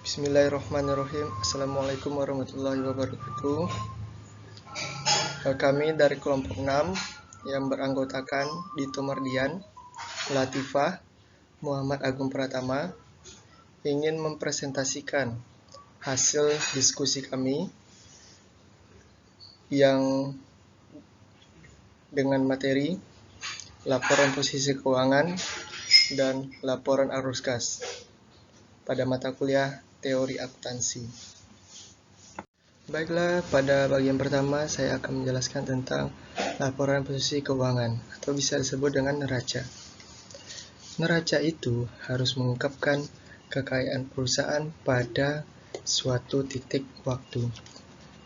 Bismillahirrahmanirrahim. Assalamualaikum warahmatullahi wabarakatuh. Kami dari kelompok 6 yang beranggotakan Dito Mardian, Latifah, Muhammad Agung Pratama ingin mempresentasikan hasil diskusi kami yang dengan materi laporan posisi keuangan dan laporan arus kas pada mata kuliah teori akuntansi. Baiklah, pada bagian pertama saya akan menjelaskan tentang laporan posisi keuangan atau bisa disebut dengan neraca. Neraca itu harus mengungkapkan kekayaan perusahaan pada suatu titik waktu.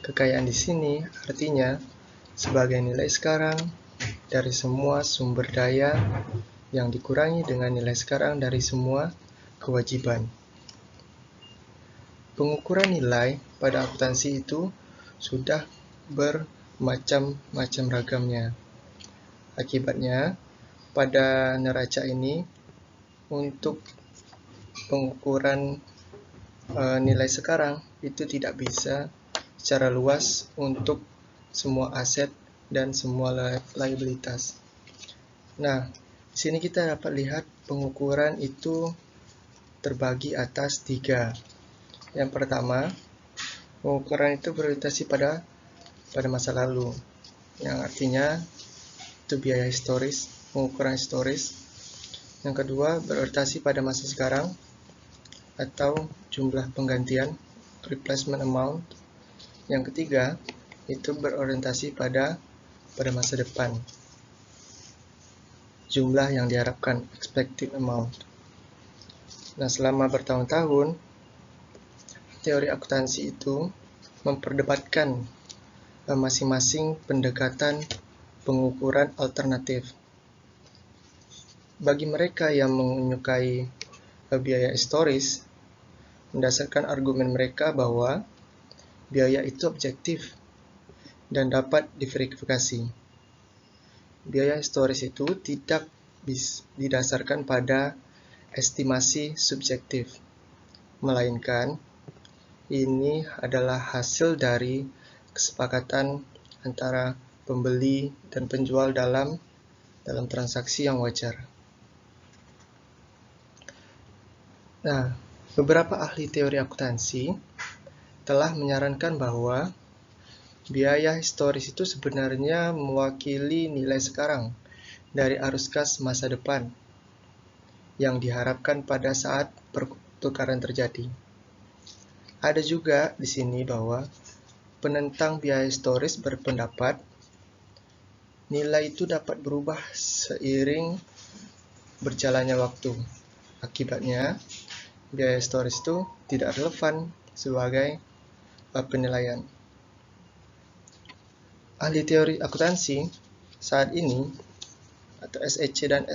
Kekayaan di sini artinya sebagai nilai sekarang dari semua sumber daya yang dikurangi dengan nilai sekarang dari semua kewajiban. Pengukuran nilai pada akuntansi itu sudah bermacam-macam ragamnya. Akibatnya, pada neraca ini untuk pengukuran nilai sekarang itu tidak bisa secara luas untuk semua aset dan semua liabilitas. Nah, di sini kita dapat lihat pengukuran itu terbagi atas 3. Yang pertama, pengukuran itu berorientasi pada masa lalu, yang artinya itu biaya historis, pengukuran historis. Yang kedua, berorientasi pada masa sekarang atau jumlah penggantian, replacement amount. Yang ketiga, itu berorientasi pada masa depan, jumlah yang diharapkan, expected amount. Nah, selama bertahun-tahun teori akuntansi itu memperdebatkan masing-masing pendekatan pengukuran alternatif. Bagi mereka yang menyukai biaya historis, mendasarkan argumen mereka bahwa biaya itu objektif dan dapat diverifikasi. Biaya historis itu tidak didasarkan pada estimasi subjektif, melainkan ini adalah hasil dari kesepakatan antara pembeli dan penjual dalam transaksi yang wajar. Nah, beberapa ahli teori akuntansi telah menyarankan bahwa biaya historis itu sebenarnya mewakili nilai sekarang dari arus kas masa depan yang diharapkan pada saat pertukaran terjadi. Ada juga di sini bahwa penentang biaya historis berpendapat nilai itu dapat berubah seiring berjalannya waktu. Akibatnya, biaya historis itu tidak relevan sebagai penilaian. Ahli teori akuntansi saat ini atau SEC dan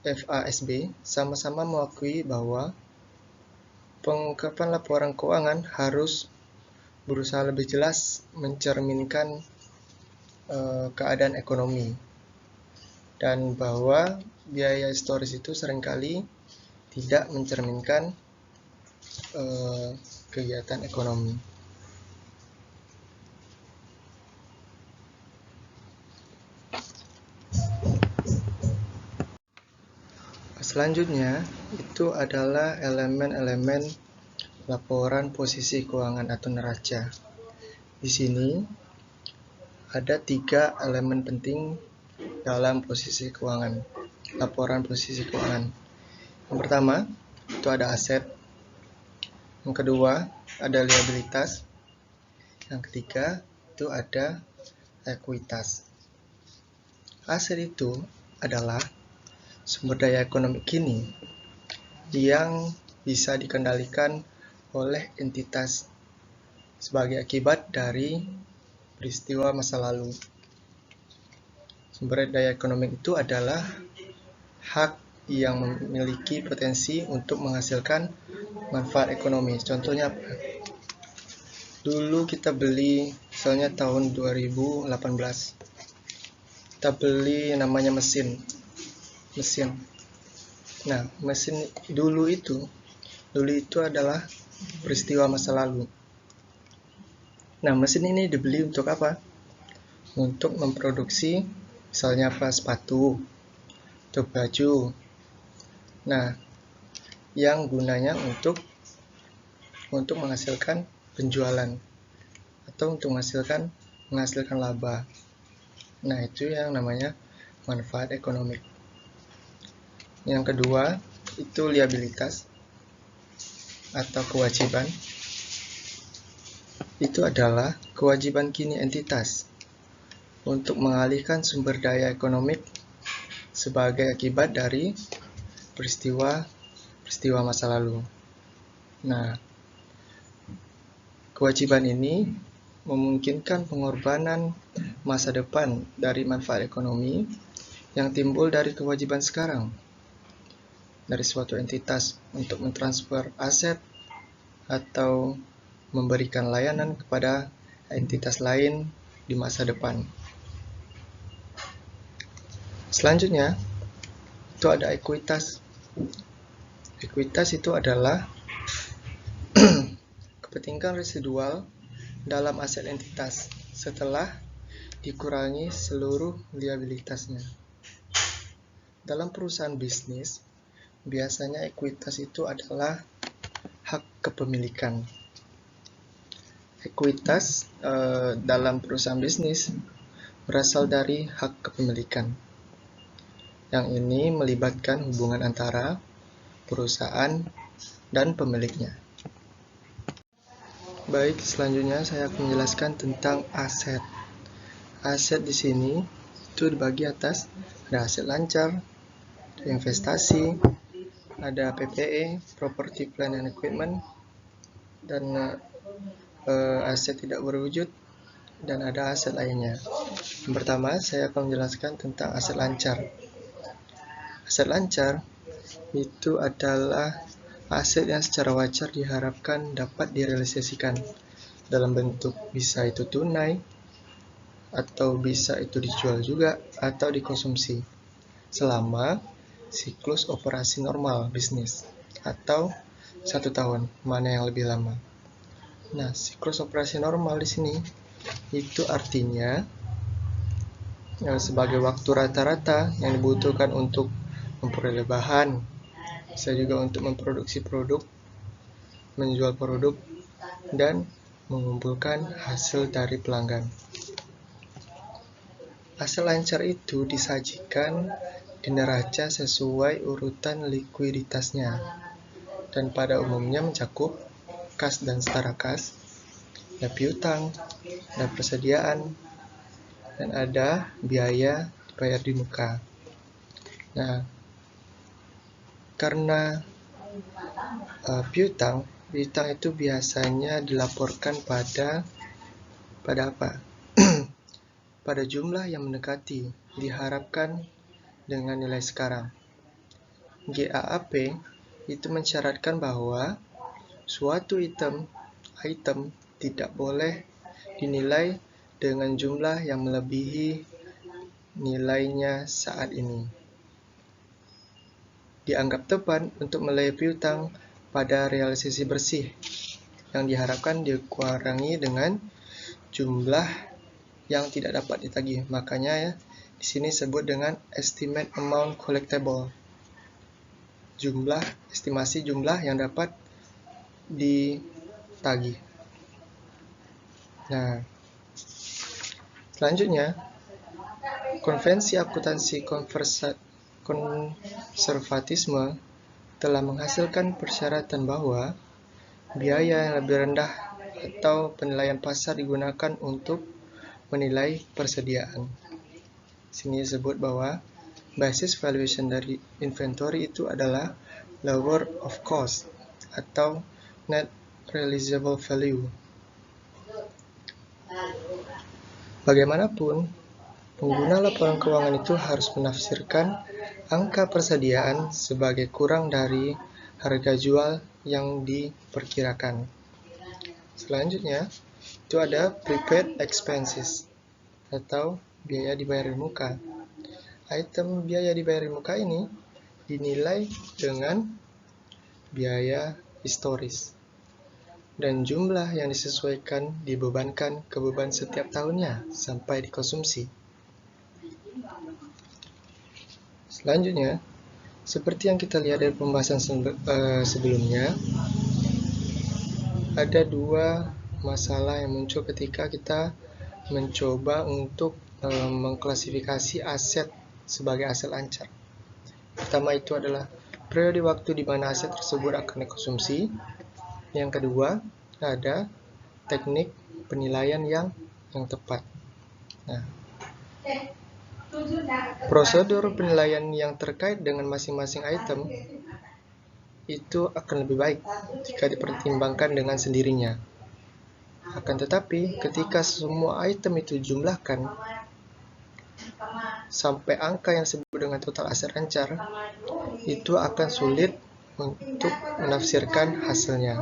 FASB sama-sama mengakui bahwa pengungkapan laporan keuangan harus berusaha lebih jelas mencerminkan keadaan ekonomi, dan bahwa biaya historis itu seringkali tidak mencerminkan kegiatan ekonomi. Selanjutnya, itu adalah elemen-elemen laporan posisi keuangan atau neraca. Di sini ada 3 elemen penting dalam posisi keuangan, laporan posisi keuangan. Yang pertama, itu ada aset. Yang kedua, ada liabilitas. Yang ketiga, itu ada ekuitas. Aset itu adalah sumber daya ekonomi kini yang bisa dikendalikan oleh entitas sebagai akibat dari peristiwa masa lalu. Sumber daya ekonomi itu adalah hak yang memiliki potensi untuk menghasilkan manfaat ekonomi. Contohnya apa? Dulu kita beli, misalnya tahun 2018, kita beli namanya mesin. Nah, mesin dulu itu Dulu itu adalah peristiwa masa lalu. Nah, mesin ini dibeli untuk apa? Untuk memproduksi misalnya apa? Sepatu atau baju. Nah, yang gunanya untuk menghasilkan penjualan atau untuk menghasilkan laba. Nah, itu yang namanya manfaat ekonomi. Yang kedua, itu liabilitas atau kewajiban. Itu adalah kewajiban kini entitas untuk mengalihkan sumber daya ekonomi sebagai akibat dari peristiwa masa lalu. Nah, kewajiban ini memungkinkan pengorbanan masa depan dari manfaat ekonomi yang timbul dari kewajiban sekarang dari suatu entitas untuk mentransfer aset atau memberikan layanan kepada entitas lain di masa depan. Selanjutnya, itu ada ekuitas. Ekuitas itu adalah kepentingan residual dalam aset entitas setelah dikurangi seluruh liabilitasnya. Dalam perusahaan bisnis, biasanya ekuitas itu adalah hak kepemilikan. Ekuitas dalam perusahaan bisnis berasal dari hak kepemilikan. Yang ini melibatkan hubungan antara perusahaan dan pemiliknya. Baik, selanjutnya saya akan menjelaskan tentang aset. Aset di sini itu dibagi atas ada aset lancar, ada investasi, ada PPE, property, plant and equipment, dan aset tidak berwujud, dan ada aset lainnya. Yang pertama, saya akan menjelaskan tentang aset lancar. Aset lancar itu adalah aset yang secara wajar diharapkan dapat direalisasikan dalam bentuk bisa itu tunai, atau bisa itu dijual juga, atau dikonsumsi selama siklus operasi normal bisnis, atau 1 tahun, mana yang lebih lama. Nah, siklus operasi normal di sini itu artinya sebagai waktu rata-rata yang dibutuhkan untuk memperoleh bahan, bisa juga untuk memproduksi produk, menjual produk, dan mengumpulkan hasil dari pelanggan. Aset lancar itu disajikan di neraca sesuai urutan likuiditasnya, dan pada umumnya mencakup kas dan setara kas, ada piutang, ada persediaan, dan ada biaya dibayar di muka. Nah, karena piutang itu biasanya dilaporkan pada apa? Pada jumlah yang mendekati diharapkan dengan nilai sekarang. GAAP itu mensyaratkan bahwa suatu item tidak boleh dinilai dengan jumlah yang melebihi nilainya saat ini. Dianggap tepat untuk melayan piutang pada realisasi bersih yang diharapkan dikurangi dengan jumlah yang tidak dapat ditagih. Makanya di sini disebut dengan estimate amount collectible. Estimasi jumlah yang dapat ditagih. Nah, selanjutnya, konvensi akuntansi konservatisme telah menghasilkan persyaratan bahwa biaya yang lebih rendah atau penilaian pasar digunakan untuk menilai persediaan. Sini disebut bahwa basis valuation dari inventory itu adalah lower of cost atau net realizable value. Bagaimanapun, pengguna laporan keuangan itu harus menafsirkan angka persediaan sebagai kurang dari harga jual yang diperkirakan. Selanjutnya, itu ada prepaid expenses atau biaya dibayar di muka. Item biaya dibayar di muka ini dinilai dengan biaya historis, dan jumlah yang disesuaikan dibebankan ke beban setiap tahunnya sampai dikonsumsi. Selanjutnya, seperti yang kita lihat dari pembahasan sebelumnya, ada dua masalah yang muncul ketika kita mencoba untuk mengklasifikasi aset sebagai aset lancar. Pertama itu adalah periode waktu di mana aset tersebut akan dikonsumsi. Yang kedua, ada teknik penilaian yang tepat. Nah, prosedur penilaian yang terkait dengan masing-masing item itu akan lebih baik jika dipertimbangkan dengan sendirinya. Akan tetapi, ketika semua item itu jumlahkan sampai angka yang disebut dengan total aset lancar, itu akan sulit untuk menafsirkan hasilnya.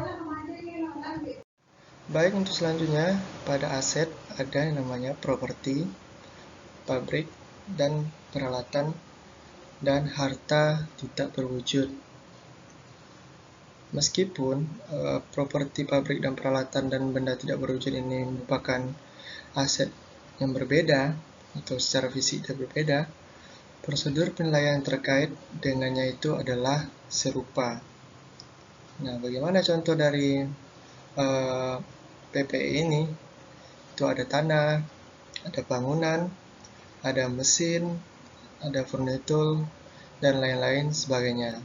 Baik, untuk selanjutnya, pada aset ada yang namanya properti, pabrik, dan peralatan, dan harta tidak berwujud. Meskipun properti, pabrik, dan peralatan, dan benda tidak berwujud ini merupakan aset yang berbeda atau secara fisik berbeda, prosedur penilaian terkait dengannya itu adalah serupa. Nah, bagaimana contoh dari PPE ini? Itu ada tanah, ada bangunan, ada mesin, ada furniture, dan lain-lain sebagainya.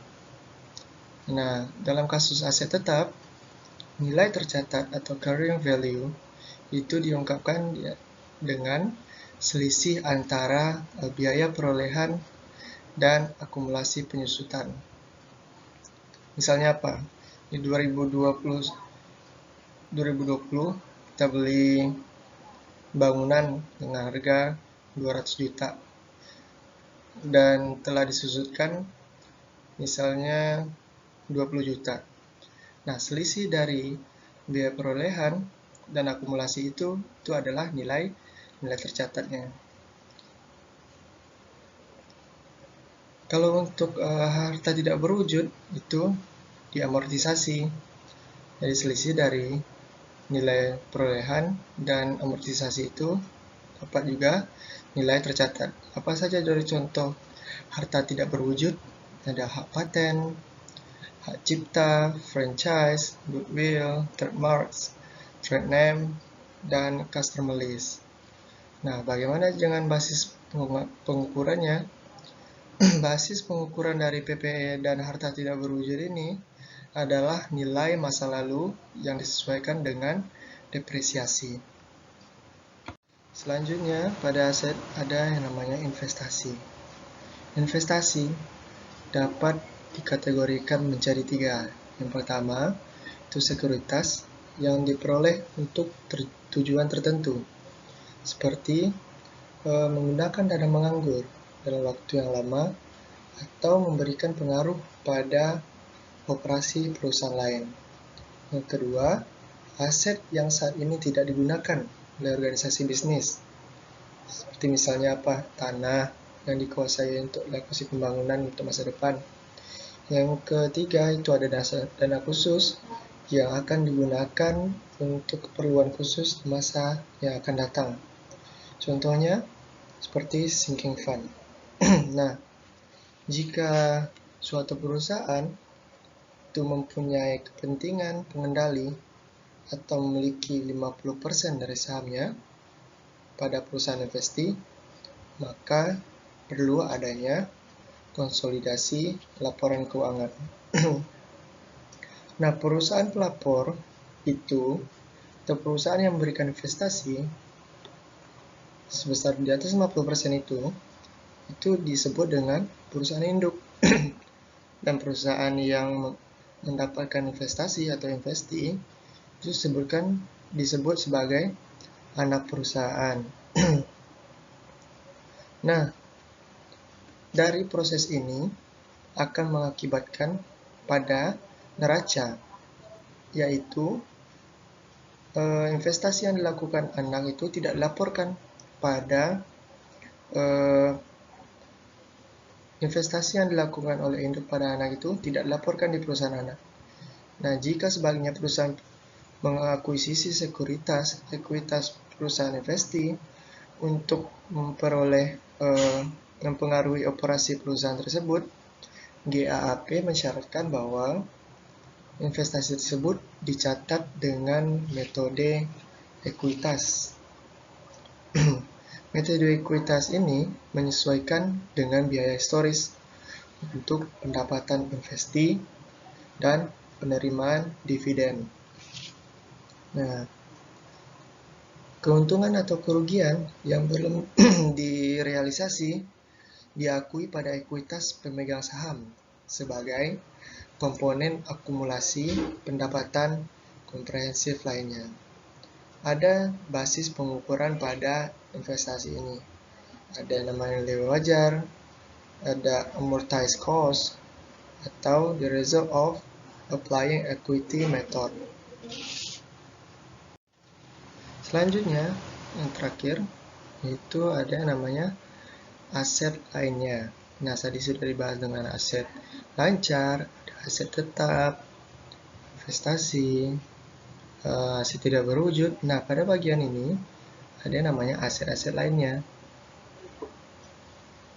Nah, dalam kasus aset tetap, nilai tercatat atau carrying value itu diungkapkan dengan selisih antara biaya perolehan dan akumulasi penyusutan. Misalnya apa? Di 2020 kita beli bangunan dengan harga 200 juta dan telah disusutkan misalnya 20 juta. Nah, selisih dari biaya perolehan dan akumulasi itu adalah nilai tercatatnya. Kalau untuk harta tidak berwujud, itu diamortisasi. Jadi selisih dari nilai perolehan dan amortisasi itu dapat juga nilai tercatat. Apa saja dari contoh harta tidak berwujud? Ada hak paten, hak cipta, franchise, goodwill, trademarks, trade name, dan customer list. Nah, bagaimana dengan basis pengukurannya? Basis pengukuran dari PPE dan harta tidak berwujud ini adalah nilai masa lalu yang disesuaikan dengan depresiasi. Selanjutnya, pada aset ada yang namanya investasi. Investasi dapat dikategorikan menjadi tiga. Yang pertama, itu sekuritas yang diperoleh untuk tujuan tertentu, seperti menggunakan dana menganggur dalam waktu yang lama atau memberikan pengaruh pada operasi perusahaan lain. Yang kedua, aset yang saat ini tidak digunakan oleh organisasi bisnis, seperti misalnya apa? Tanah yang dikuasai untuk lokasi pembangunan untuk masa depan. Yang ketiga, itu ada dana khusus yang akan digunakan untuk keperluan khusus di masa yang akan datang. Contohnya, seperti sinking fund. Nah, jika suatu perusahaan itu mempunyai kepentingan pengendali atau memiliki 50% dari sahamnya pada perusahaan investasi, maka perlu adanya konsolidasi laporan keuangan. Nah, perusahaan pelapor itu atau perusahaan yang memberikan investasi sebesar di atas 50% itu disebut dengan perusahaan induk. Dan perusahaan yang mendapatkan investasi atau investee itu disebut sebagai anak perusahaan. Nah, dari proses ini akan mengakibatkan pada neraca, yaitu investasi yang dilakukan anak itu tidak dilaporkan pada investasi yang dilakukan oleh induk pada anak itu tidak dilaporkan di perusahaan anak. Nah, jika sebaliknya perusahaan mengakuisisi ekuitas perusahaan investasi untuk mempengaruhi operasi perusahaan tersebut, GAAP mensyaratkan bahwa investasi tersebut dicatat dengan metode ekuitas. Metode ekuitas ini menyesuaikan dengan biaya historis untuk pendapatan investasi dan penerimaan dividen. Nah, keuntungan atau kerugian yang belum direalisasi diakui pada ekuitas pemegang saham sebagai komponen akumulasi pendapatan komprehensif lainnya. Ada basis pengukuran pada investasi ini. Ada yang namanya nilai wajar, ada amortized cost, atau the result of applying equity method. Selanjutnya, yang terakhir, yaitu ada yang namanya aset lainnya. Nah, tadi sudah dibahas dengan aset lancar, ada aset tetap, investasi, aset tidak berwujud. Nah, pada bagian ini ada yang namanya aset-aset lainnya.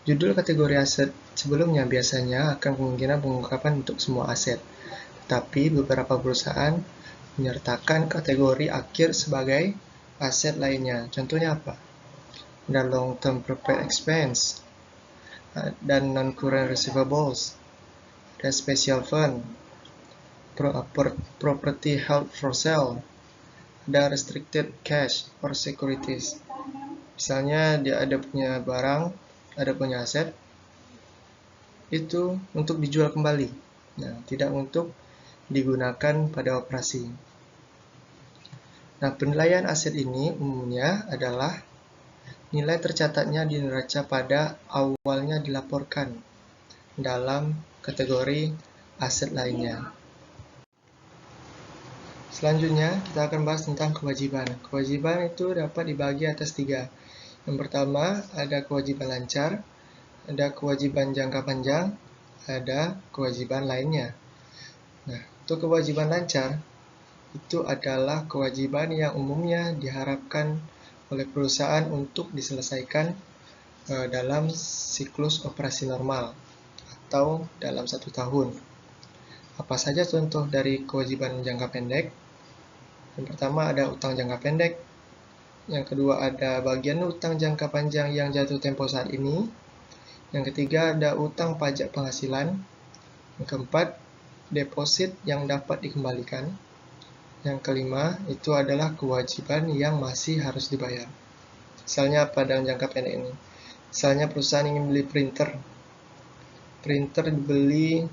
Judul kategori aset sebelumnya biasanya akan kemungkinan pengungkapan untuk semua aset, tetapi beberapa perusahaan menyertakan kategori akhir sebagai aset lainnya. Contohnya apa? Ada long-term prepaid expense, dan non-current receivables, ada special fund, property held for sale, ada restricted cash or securities. Misalnya dia ada punya barang, ada punya aset, itu untuk dijual kembali. Nah, tidak untuk digunakan pada operasi. Nah, penilaian aset ini umumnya adalah nilai tercatatnya di neraca pada awalnya dilaporkan dalam kategori aset lainnya. Selanjutnya, kita akan bahas tentang kewajiban. Kewajiban itu dapat dibagi atas 3. Yang pertama, ada kewajiban lancar, ada kewajiban jangka panjang, ada kewajiban lainnya. Nah, untuk kewajiban lancar, itu adalah kewajiban yang umumnya diharapkan oleh perusahaan untuk diselesaikan dalam siklus operasi normal atau dalam 1 tahun. Apa saja contoh dari kewajiban jangka pendek? Yang pertama ada utang jangka pendek. Yang kedua ada bagian utang jangka panjang yang jatuh tempo saat ini. Yang ketiga ada utang pajak penghasilan. Yang keempat, deposit yang dapat dikembalikan. Yang kelima, itu adalah kewajiban yang masih harus dibayar. Misalnya apa dalam jangka pendek ini? Misalnya perusahaan ingin beli printer. Printer dibeli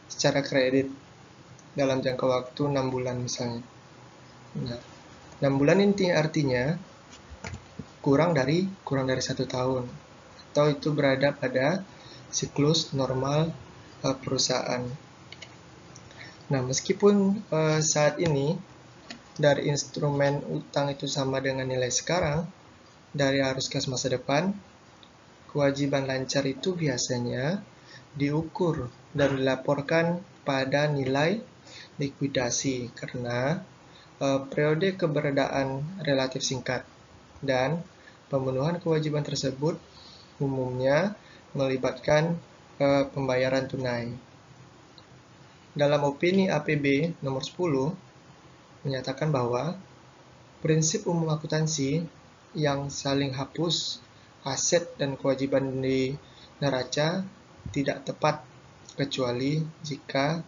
secara kredit dalam jangka waktu 6 bulan misalnya. Nah, 6 bulan ini artinya kurang dari 1 tahun. Atau itu berada pada siklus normal perusahaan. Nah, meskipun saat ini dari instrumen utang itu sama dengan nilai sekarang, dari arus kas masa depan, kewajiban lancar itu biasanya diukur dan dilaporkan pada nilai likuidasi karena periode keberadaan relatif singkat dan pemenuhan kewajiban tersebut umumnya melibatkan pembayaran tunai. Dalam opini APB nomor 10 menyatakan bahwa prinsip umum akuntansi yang saling hapus aset dan kewajiban di neraca tidak tepat kecuali jika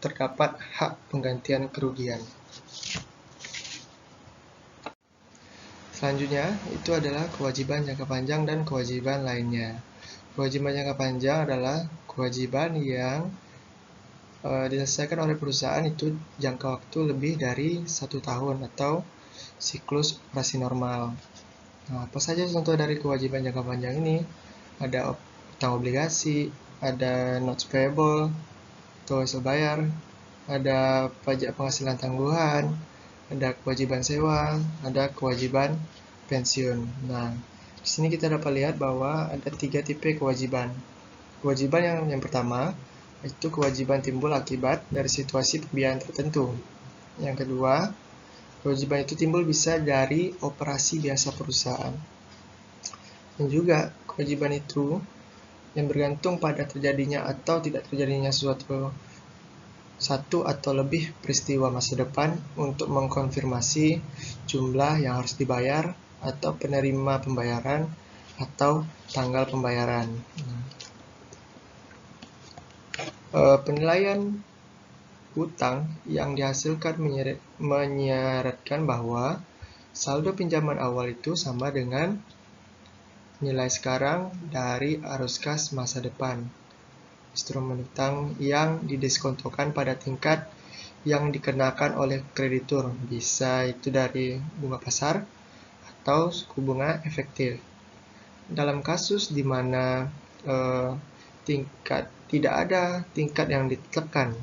terdapat hak penggantian kerugian. Selanjutnya, itu adalah kewajiban jangka panjang dan kewajiban lainnya. Kewajiban jangka panjang adalah kewajiban yang diselesaikan oleh perusahaan itu jangka waktu lebih dari 1 tahun atau siklus operasi normal. Nah, apa saja contoh dari kewajiban jangka panjang ini? Ada utang obligasi, ada notes payable atau hasil bayar, ada pajak penghasilan tangguhan, ada kewajiban sewa, ada kewajiban pensiun. Nah, di sini kita dapat lihat bahwa ada 3 tipe kewajiban. Kewajiban yang pertama Itu kewajiban timbul akibat dari situasi pembiayaan tertentu. Yang kedua, kewajiban itu timbul bisa dari operasi biasa perusahaan. Dan juga kewajiban itu yang bergantung pada terjadinya atau tidak terjadinya satu atau lebih peristiwa masa depan untuk mengkonfirmasi jumlah yang harus dibayar atau penerima pembayaran atau tanggal pembayaran. Penilaian hutang yang dihasilkan menyeratkan bahwa saldo pinjaman awal itu sama dengan nilai sekarang dari arus kas masa depan. Instrumen hutang yang didiskontokan pada tingkat yang dikenakan oleh kreditur, bisa itu dari bunga pasar atau suku bunga efektif. Dalam kasus di mana tidak ada tingkat yang ditetapkan,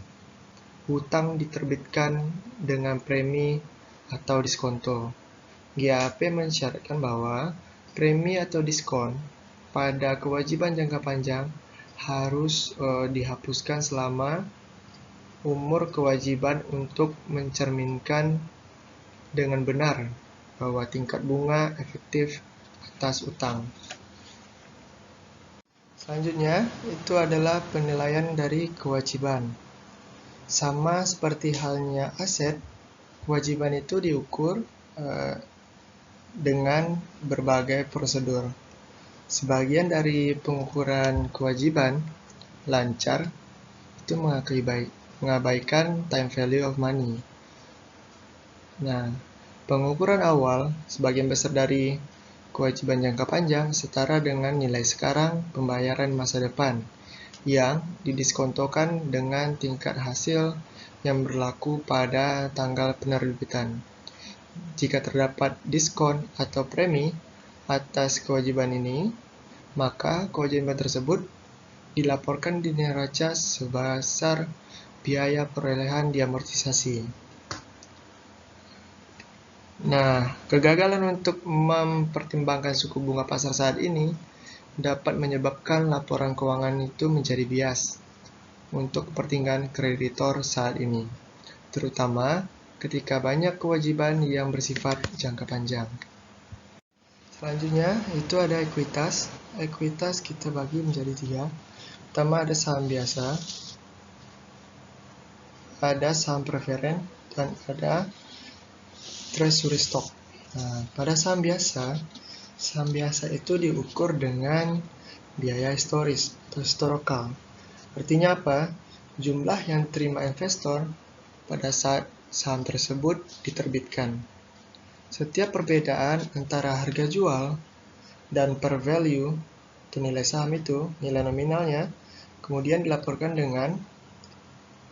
hutang diterbitkan dengan premi atau diskonto. GAP mensyaratkan bahwa premi atau diskon pada kewajiban jangka panjang harus dihapuskan selama umur kewajiban untuk mencerminkan dengan benar bahwa tingkat bunga efektif atas utang. Selanjutnya, itu adalah penilaian dari kewajiban. Sama seperti halnya aset, kewajiban itu diukur dengan berbagai prosedur. Sebagian dari pengukuran kewajiban lancar itu mengabaikan time value of money. Nah, pengukuran awal sebagian besar dari kewajiban jangka panjang setara dengan nilai sekarang pembayaran masa depan yang didiskontokan dengan tingkat hasil yang berlaku pada tanggal penerbitan. Jika terdapat diskon atau premi atas kewajiban ini, maka kewajiban tersebut dilaporkan di neraca sebesar biaya perolehan diamortisasi. Nah, kegagalan untuk mempertimbangkan suku bunga pasar saat ini dapat menyebabkan laporan keuangan itu menjadi bias untuk kepentingan kreditor saat ini, terutama ketika banyak kewajiban yang bersifat jangka panjang. Selanjutnya, itu ada ekuitas. Ekuitas kita bagi menjadi 3. Pertama ada saham biasa, ada saham preferen, dan ada treasury stock. Nah, pada saham biasa itu diukur dengan biaya historis atau historical. Artinya apa? Jumlah yang diterima investor pada saat saham tersebut diterbitkan. Setiap perbedaan antara harga jual dan per value atau nilai saham itu, nilai nominalnya, kemudian dilaporkan dengan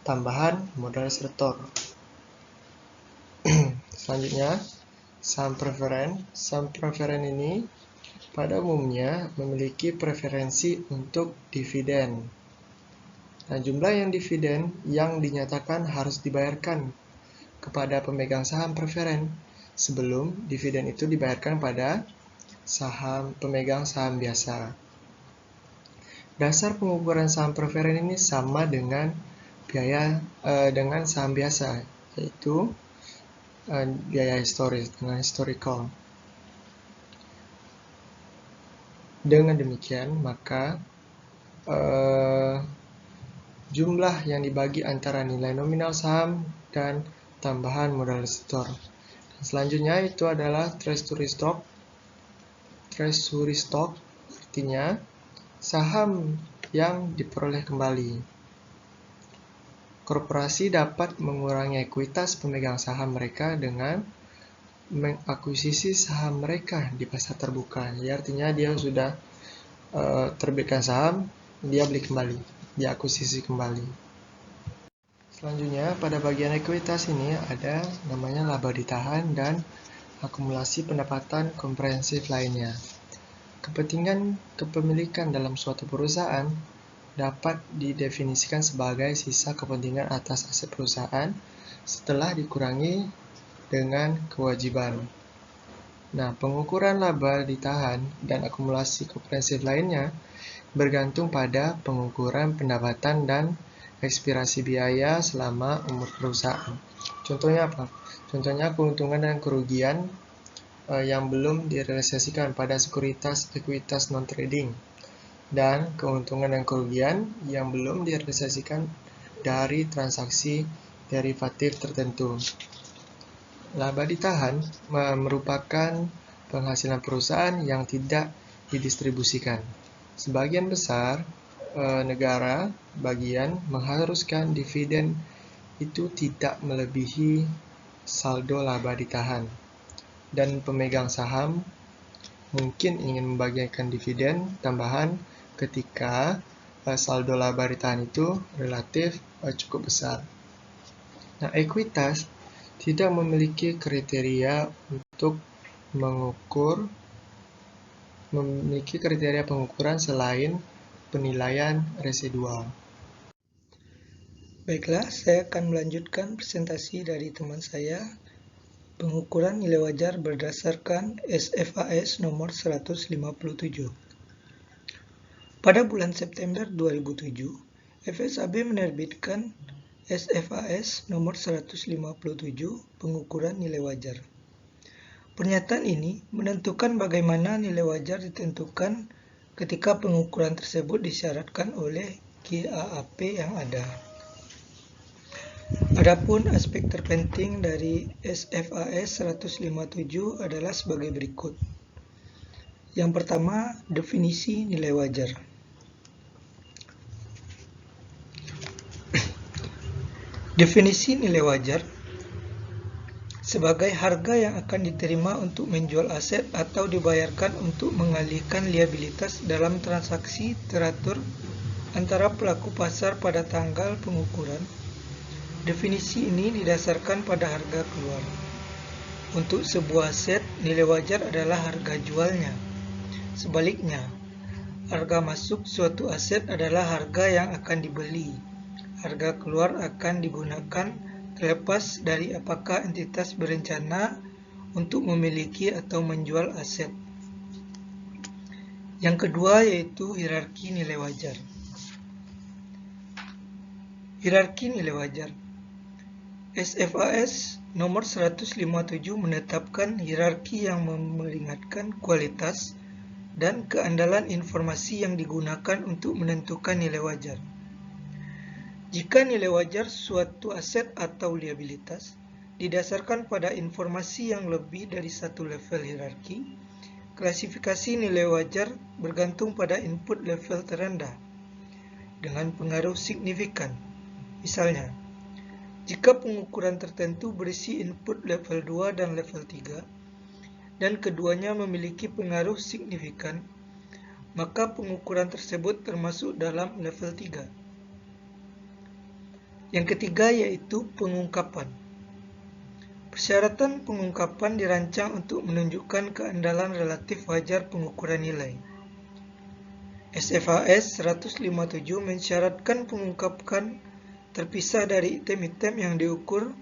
tambahan modal setor. Selanjutnya, saham preferen. Saham preferen ini pada umumnya memiliki preferensi untuk dividen. Nah, jumlah yang dividen yang dinyatakan harus dibayarkan kepada pemegang saham preferen sebelum dividen itu dibayarkan pada pemegang saham biasa. Dasar pengukuran saham preferen ini sama dengan dengan saham biasa, yaitu biaya historis dengan historical. Dengan demikian, maka jumlah yang dibagi antara nilai nominal saham dan tambahan modal setor. Selanjutnya itu adalah treasury stock. Treasury stock artinya saham yang diperoleh kembali. Korporasi dapat mengurangi ekuitas pemegang saham mereka dengan mengakuisisi saham mereka di pasar terbuka. Ya, artinya dia sudah terbitkan saham, dia beli kembali, dia akuisisi kembali. Selanjutnya, pada bagian ekuitas ini ada namanya laba ditahan dan akumulasi pendapatan komprehensif lainnya. Kepentingan kepemilikan dalam suatu perusahaan dapat didefinisikan sebagai sisa kepentingan atas aset perusahaan setelah dikurangi dengan kewajiban. Nah, pengukuran laba ditahan dan akumulasi komprehensif lainnya bergantung pada pengukuran pendapatan dan ekspirasi biaya selama umur perusahaan. Contohnya apa? Contohnya keuntungan dan kerugian yang belum direalisasikan pada sekuritas ekuitas non-trading, dan keuntungan dan kerugian yang belum direalisasikan dari transaksi derivatif tertentu. Laba ditahan merupakan penghasilan perusahaan yang tidak didistribusikan. Sebagian besar negara bagian mengharuskan dividen itu tidak melebihi saldo laba ditahan, dan pemegang saham mungkin ingin membagikan dividen tambahan ketika saldo laba ditahan itu relatif cukup besar. Nah, ekuitas tidak memiliki kriteria untuk memiliki kriteria pengukuran selain penilaian residual. Baiklah, saya akan melanjutkan presentasi dari teman saya, pengukuran nilai wajar berdasarkan SFAS nomor 157. Pada bulan September 2007, FSAB menerbitkan SFAS nomor 157 pengukuran nilai wajar. Pernyataan ini menentukan bagaimana nilai wajar ditentukan ketika pengukuran tersebut disyaratkan oleh GAAP yang ada. Adapun aspek terpenting dari SFAS 157 adalah sebagai berikut. Yang pertama, definisi nilai wajar. Definisi nilai wajar sebagai harga yang akan diterima untuk menjual aset atau dibayarkan untuk mengalihkan liabilitas dalam transaksi teratur antara pelaku pasar pada tanggal pengukuran. Definisi ini didasarkan pada harga keluar. Untuk sebuah aset, nilai wajar adalah harga jualnya. Sebaliknya, harga masuk suatu aset adalah harga yang akan dibeli. Harga keluar akan digunakan terlepas dari apakah entitas berencana untuk memiliki atau menjual aset. Yang kedua yaitu hierarki nilai wajar. Hierarki nilai wajar. SFAS nomor 157 menetapkan hierarki yang memperingatkan kualitas dan keandalan informasi yang digunakan untuk menentukan nilai wajar. Jika nilai wajar suatu aset atau liabilitas didasarkan pada informasi yang lebih dari satu level hierarki, klasifikasi nilai wajar bergantung pada input level terendah dengan pengaruh signifikan. Misalnya, jika pengukuran tertentu berisi input level 2 dan level 3, dan keduanya memiliki pengaruh signifikan, maka pengukuran tersebut termasuk dalam level 3. Yang ketiga yaitu pengungkapan. Persyaratan pengungkapan dirancang untuk menunjukkan keandalan relatif wajar pengukuran nilai. SFAS 157 mensyaratkan pengungkapan terpisah dari item-item yang diukur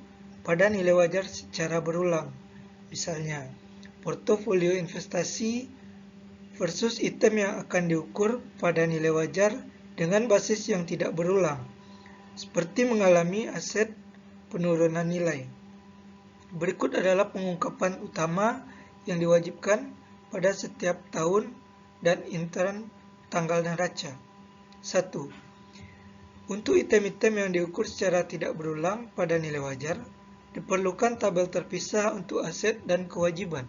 pada nilai wajar secara berulang. Misalnya, portofolio investasi versus item yang akan diukur pada nilai wajar dengan basis yang tidak berulang, seperti mengalami aset penurunan nilai. Berikut adalah pengungkapan utama yang diwajibkan pada setiap tahun dan intern tanggal neraca. 1. Untuk item-item yang diukur secara tidak berulang pada nilai wajar, diperlukan tabel terpisah untuk aset dan kewajiban.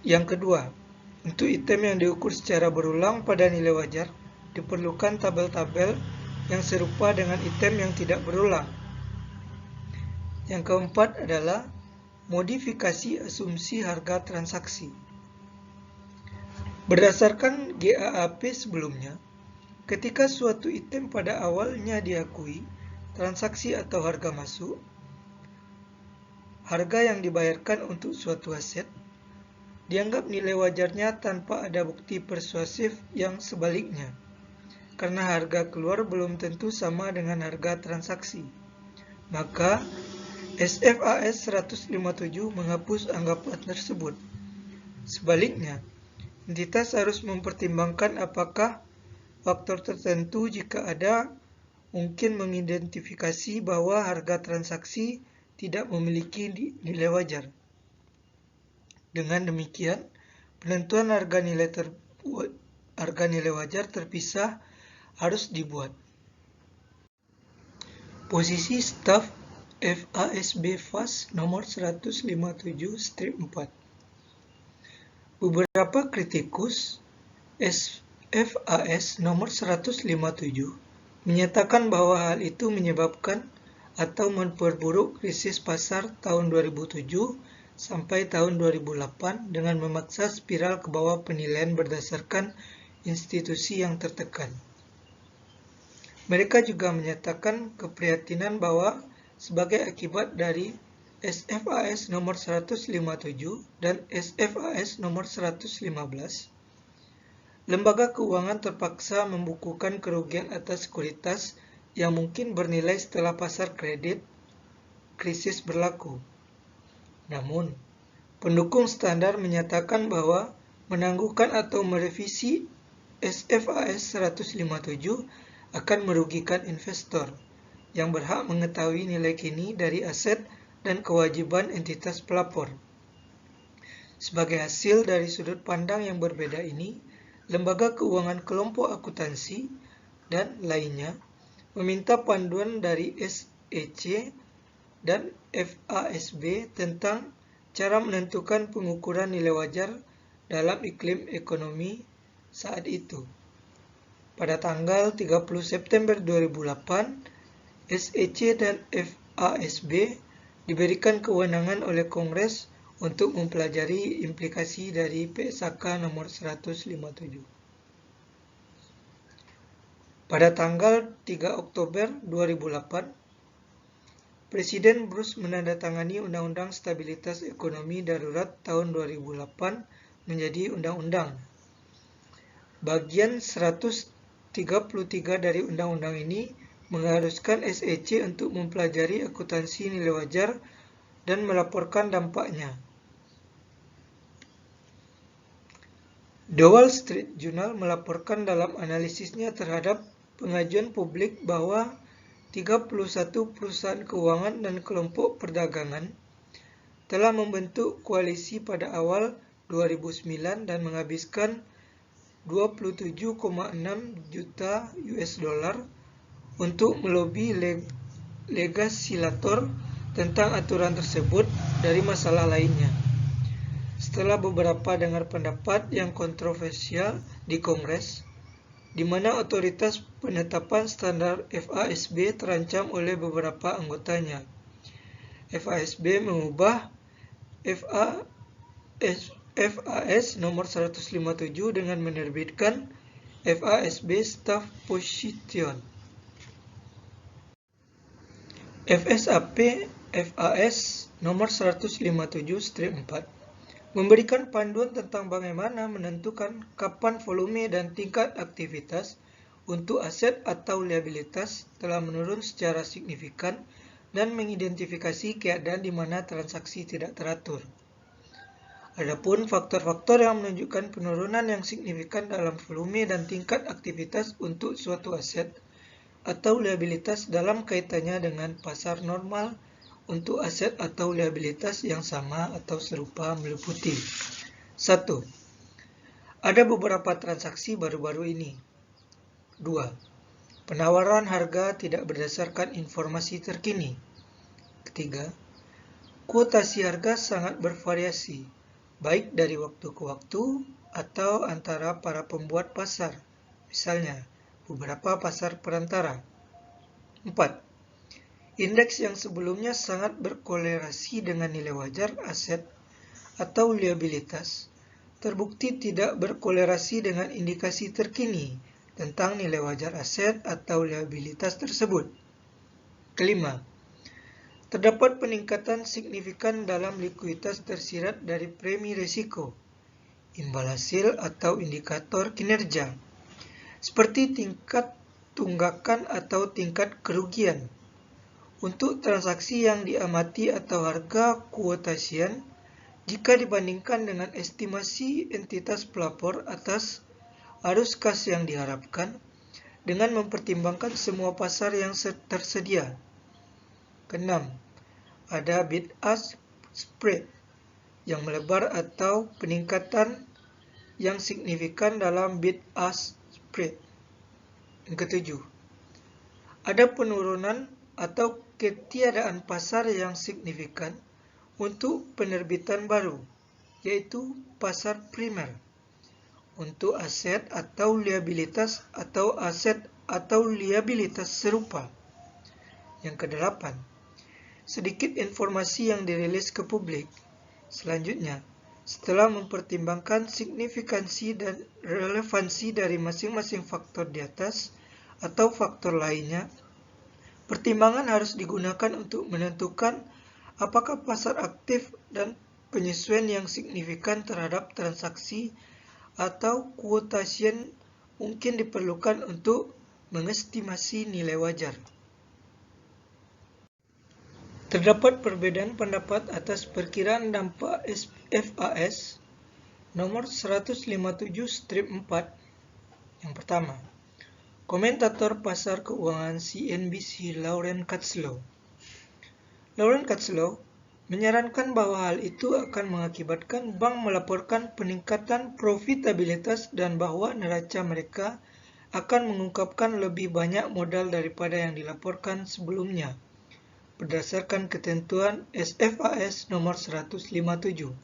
Yang kedua, untuk item yang diukur secara berulang pada nilai wajar, diperlukan tabel-tabel yang serupa dengan item yang tidak berulang. Yang keempat adalah modifikasi asumsi harga transaksi. Berdasarkan GAAP sebelumnya, ketika suatu item pada awalnya diakui transaksi atau harga masuk, harga yang dibayarkan untuk suatu aset dianggap nilai wajarnya tanpa ada bukti persuasif yang sebaliknya, karena harga keluar belum tentu sama dengan harga transaksi. Maka SFAS 157 menghapus anggapan tersebut. Sebaliknya, entitas harus mempertimbangkan apakah faktor tertentu jika ada mungkin mengidentifikasi bahwa harga transaksi tidak memiliki nilai wajar. Dengan demikian, penentuan harga nilai wajar terpisah harus dibuat. Posisi staf FASB FAS nomor 157/4. Beberapa kritikus FAS nomor 157 menyatakan bahwa hal itu menyebabkan atau memperburuk krisis pasar tahun 2007 sampai tahun 2008 dengan memaksa spiral ke bawah penilaian berdasarkan institusi yang tertekan. Mereka juga menyatakan keprihatinan bahwa sebagai akibat dari SFAS nomor 157 dan SFAS nomor 115, lembaga keuangan terpaksa membukukan kerugian atas sekuritas yang mungkin bernilai setelah pasar kredit krisis berlaku. Namun, pendukung standar menyatakan bahwa menangguhkan atau merevisi SFAS 157 akan merugikan investor yang berhak mengetahui nilai kini dari aset dan kewajiban entitas pelapor. Sebagai hasil dari sudut pandang yang berbeda ini, lembaga keuangan kelompok akuntansi dan lainnya meminta panduan dari SEC dan FASB tentang cara menentukan pengukuran nilai wajar dalam iklim ekonomi saat itu. Pada tanggal 30 September 2008, SEC dan FASB diberikan kewenangan oleh Kongres untuk mempelajari implikasi dari PSAK nomor 157. Pada tanggal 3 Oktober 2008, Presiden Bush menandatangani Undang-Undang Stabilitas Ekonomi Darurat tahun 2008 menjadi undang-undang. Bagian 133 dari undang-undang ini mengharuskan SEC untuk mempelajari akuntansi nilai wajar dan melaporkan dampaknya. The Wall Street Journal melaporkan dalam analisisnya terhadap pengajuan publik bahwa 31 perusahaan keuangan dan kelompok perdagangan telah membentuk koalisi pada awal 2009 dan menghabiskan 27,6 juta US dollar untuk melobi legislator tentang aturan tersebut dari masalah lainnya. Setelah beberapa dengar pendapat yang kontroversial di Kongres, di mana otoritas penetapan standar FASB terancam oleh beberapa anggotanya, FASB mengubah FAS nomor 157 dengan menerbitkan FASB Staff Position. FSAP FAS nomor 157/4 memberikan panduan tentang bagaimana menentukan kapan volume dan tingkat aktivitas untuk aset atau liabilitas telah menurun secara signifikan dan mengidentifikasi keadaan di mana transaksi tidak teratur. Adapun faktor-faktor yang menunjukkan penurunan yang signifikan dalam volume dan tingkat aktivitas untuk suatu aset atau liabilitas dalam kaitannya dengan pasar normal untuk aset atau liabilitas yang sama atau serupa meliputi 1. Ada beberapa transaksi baru-baru ini. 2. Penawaran harga tidak berdasarkan informasi terkini. 3. Kuotasi harga sangat bervariasi, baik dari waktu ke waktu atau antara para pembuat pasar, misalnya beberapa pasar perantara. 4. Indeks yang sebelumnya sangat berkolerasi dengan nilai wajar aset atau liabilitas terbukti tidak berkolerasi dengan indikasi terkini tentang nilai wajar aset atau liabilitas tersebut. 5. Terdapat peningkatan signifikan dalam likuiditas tersirat dari premi risiko, imbal hasil atau indikator kinerja, seperti tingkat tunggakan atau tingkat kerugian, untuk transaksi yang diamati atau harga kuotasian jika dibandingkan dengan estimasi entitas pelapor atas arus kas yang diharapkan dengan mempertimbangkan semua pasar yang tersedia. Keenam, ada bid-ask spread yang melebar atau peningkatan yang signifikan dalam bid-ask spread. Yang ketujuh, ada penurunan atau ketiadaan pasar yang signifikan untuk penerbitan baru, yaitu pasar primer, untuk aset atau liabilitas atau aset atau liabilitas serupa. Yang kedelapan, sedikit informasi yang dirilis ke publik. Selanjutnya, setelah mempertimbangkan signifikansi dan relevansi dari masing-masing faktor di atas atau faktor lainnya, pertimbangan harus digunakan untuk menentukan apakah pasar aktif dan penyesuaian yang signifikan terhadap transaksi atau quotation mungkin diperlukan untuk mengestimasi nilai wajar. Terdapat perbedaan pendapat atas perkiraan dampak FAS nomor 157/4. Yang pertama, komentator pasar keuangan CNBC Lauren Katzlow. Lauren Katzlow menyarankan bahwa hal itu akan mengakibatkan bank melaporkan peningkatan profitabilitas dan bahwa neraca mereka akan mengungkapkan lebih banyak modal daripada yang dilaporkan sebelumnya, berdasarkan ketentuan SFAS nomor 157.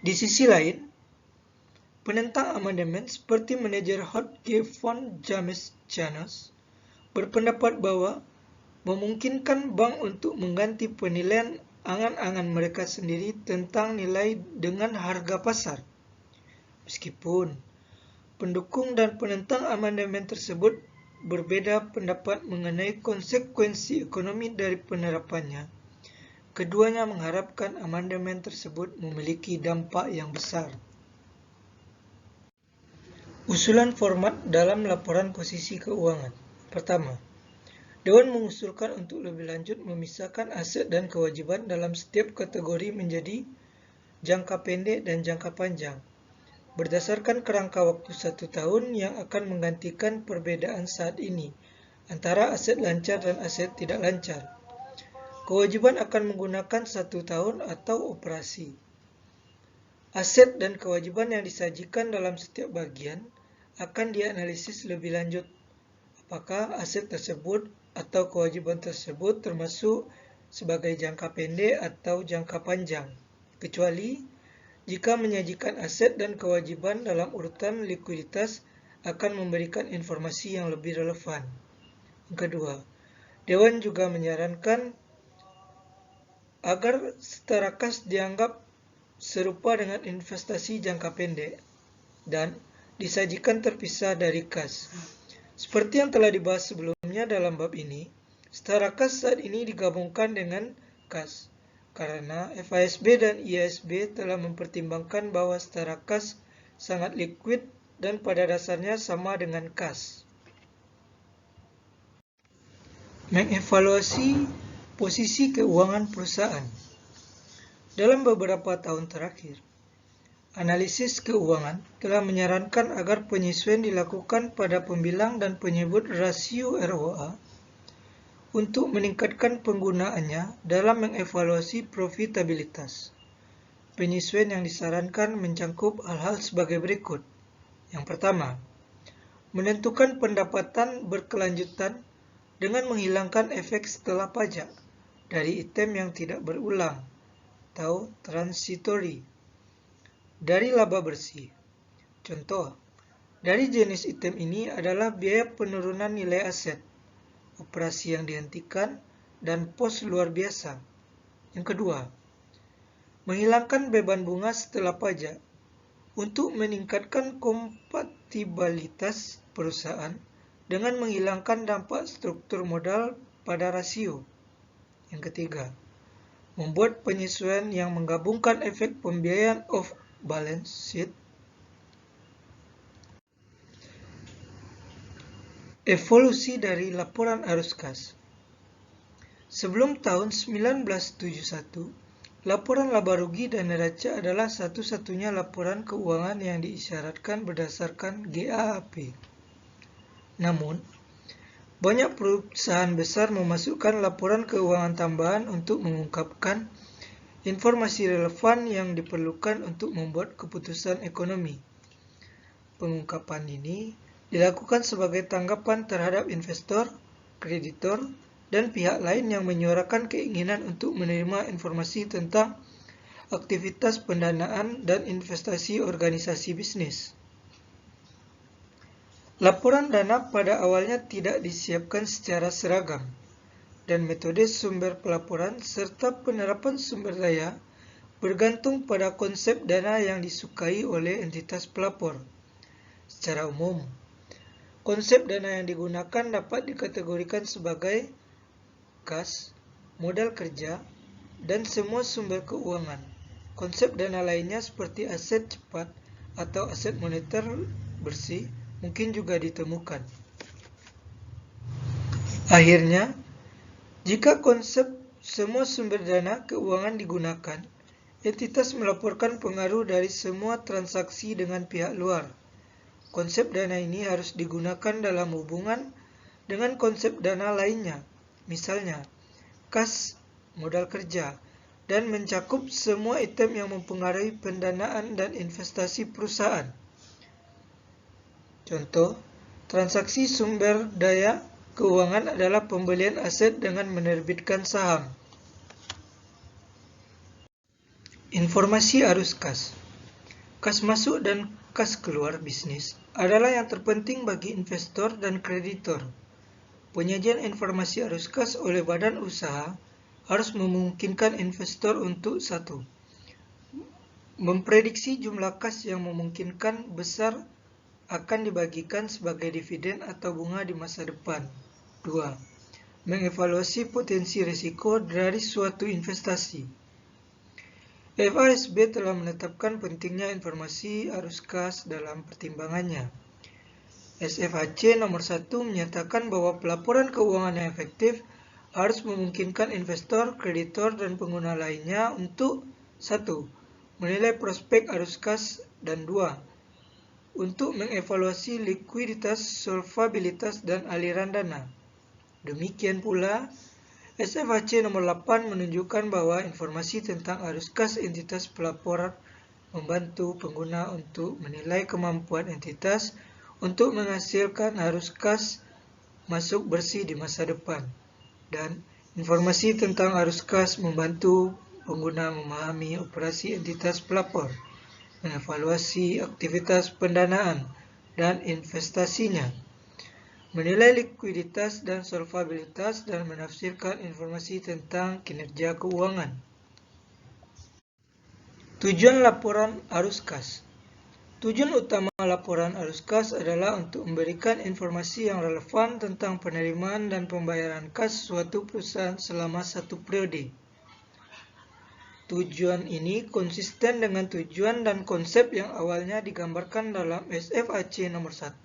Di sisi lain, penentang amandemen seperti manajer Hodge Fund James Chanos berpendapat bahwa memungkinkan bank untuk mengganti penilaian angan-angan mereka sendiri tentang nilai dengan harga pasar. Meskipun pendukung dan penentang amandemen tersebut berbeda pendapat mengenai konsekuensi ekonomi dari penerapannya, keduanya mengharapkan amandemen tersebut memiliki dampak yang besar. Usulan format dalam laporan posisi keuangan. Pertama, Dewan mengusulkan untuk lebih lanjut memisahkan aset dan kewajiban dalam setiap kategori menjadi jangka pendek dan jangka panjang, berdasarkan kerangka waktu 1 tahun yang akan menggantikan perbedaan saat ini antara aset lancar dan aset tidak lancar. Kewajiban akan menggunakan 1 tahun atau operasi. Aset dan kewajiban yang disajikan dalam setiap bagian akan dianalisis lebih lanjut. Apakah aset tersebut atau kewajiban tersebut termasuk sebagai jangka pendek atau jangka panjang, kecuali jika menyajikan aset dan kewajiban dalam urutan likuiditas akan memberikan informasi yang lebih relevan. Yang kedua, Dewan juga menyarankan agar setara kas dianggap serupa dengan investasi jangka pendek dan disajikan terpisah dari kas. Seperti yang telah dibahas sebelumnya dalam bab ini, setara kas saat ini digabungkan dengan kas, karena FASB dan IASB telah mempertimbangkan bahwa setara kas sangat liquid dan pada dasarnya sama dengan kas. Mengevaluasi posisi keuangan perusahaan. Dalam beberapa tahun terakhir, analisis keuangan telah menyarankan agar penyesuaian dilakukan pada pembilang dan penyebut rasio ROA untuk meningkatkan penggunaannya dalam mengevaluasi profitabilitas. Penyesuaian yang disarankan mencangkup hal-hal sebagai berikut. Yang pertama, menentukan pendapatan berkelanjutan dengan menghilangkan efek setelah pajak dari item yang tidak berulang atau transitory dari laba bersih. Contoh, dari jenis item ini adalah biaya penurunan nilai aset, operasi yang dihentikan, dan pos luar biasa. Yang kedua, menghilangkan beban bunga setelah pajak untuk meningkatkan kompatibilitas perusahaan dengan menghilangkan dampak struktur modal pada rasio. Yang ketiga, membuat penyesuaian yang menggabungkan efek pembiayaan off balance sheet, evolusi dari laporan arus kas. Sebelum tahun 1971, laporan laba rugi dan neraca adalah satu-satunya laporan keuangan yang diisyaratkan berdasarkan GAAP. Namun, banyak perusahaan besar memasukkan laporan keuangan tambahan untuk mengungkapkan informasi relevan yang diperlukan untuk membuat keputusan ekonomi. Pengungkapan ini dilakukan sebagai tanggapan terhadap investor, kreditor, dan pihak lain yang menyuarakan keinginan untuk menerima informasi tentang aktivitas pendanaan dan investasi organisasi bisnis. Laporan dana pada awalnya tidak disiapkan secara seragam, dan metode sumber pelaporan serta penerapan sumber daya bergantung pada konsep dana yang disukai oleh entitas pelapor. Secara umum, konsep dana yang digunakan dapat dikategorikan sebagai kas, modal kerja, dan semua sumber keuangan. Konsep dana lainnya seperti aset cepat atau aset moneter bersih mungkin juga ditemukan. Akhirnya, jika konsep semua sumber dana keuangan digunakan, entitas melaporkan pengaruh dari semua transaksi dengan pihak luar. Konsep dana ini harus digunakan dalam hubungan dengan konsep dana lainnya, misalnya kas, modal kerja, dan mencakup semua item yang mempengaruhi pendanaan dan investasi perusahaan. Contoh, transaksi sumber daya keuangan adalah pembelian aset dengan menerbitkan saham. Informasi arus kas. Kas masuk dan kas keluar bisnis adalah yang terpenting bagi investor dan kreditor. Penyajian informasi arus kas oleh badan usaha harus memungkinkan investor untuk 1. Memprediksi jumlah kas yang memungkinkan besar akan dibagikan sebagai dividen atau bunga di masa depan. 2. Mengevaluasi potensi risiko dari suatu investasi. FASB telah menetapkan pentingnya informasi arus kas dalam pertimbangannya. SFHC nomor 1 menyatakan bahwa pelaporan keuangan yang efektif harus memungkinkan investor, kreditor, dan pengguna lainnya untuk 1. Menilai prospek arus kas, dan 2. Untuk mengevaluasi likuiditas, solvabilitas, dan aliran dana. Demikian pula, SFHC nomor 8 menunjukkan bahwa informasi tentang arus kas entitas pelapor membantu pengguna untuk menilai kemampuan entitas untuk menghasilkan arus kas masuk bersih di masa depan. Dan informasi tentang arus kas membantu pengguna memahami operasi entitas pelapor, mengevaluasi aktivitas pendanaan dan investasinya, menilai likuiditas dan solvabilitas, dan menafsirkan informasi tentang kinerja keuangan. Tujuan laporan arus kas. Tujuan utama laporan arus kas adalah untuk memberikan informasi yang relevan tentang penerimaan dan pembayaran kas suatu perusahaan selama satu periode. Tujuan ini konsisten dengan tujuan dan konsep yang awalnya digambarkan dalam SFHC nomor 1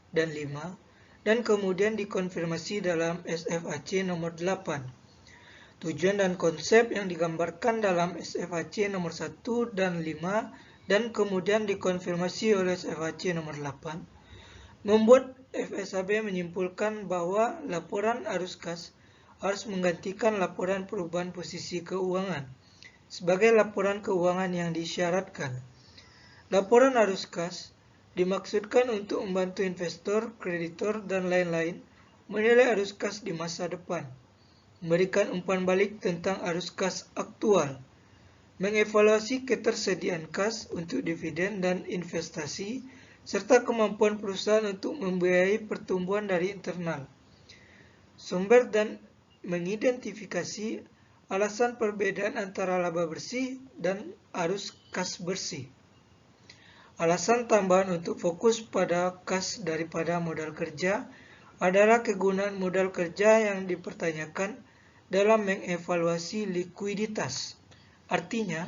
dan 5 dan kemudian dikonfirmasi dalam SFHC nomor 8. Tujuan dan konsep yang digambarkan dalam SFHC nomor 1 dan 5 dan kemudian dikonfirmasi oleh SFHC nomor 8 membuat FSAB menyimpulkan bahwa laporan arus kas harus menggantikan laporan perubahan posisi keuangan sebagai laporan keuangan yang disyaratkan. Laporan arus kas dimaksudkan untuk membantu investor, kreditor, dan lain-lain menilai arus kas di masa depan, memberikan umpan balik tentang arus kas aktual, mengevaluasi ketersediaan kas untuk dividen dan investasi, serta kemampuan perusahaan untuk membiayai pertumbuhan dari internal, sumber, dan mengidentifikasi alasan perbedaan antara laba bersih dan arus kas bersih. Alasan tambahan untuk fokus pada kas daripada modal kerja adalah kegunaan modal kerja yang dipertanyakan dalam mengevaluasi likuiditas. Artinya,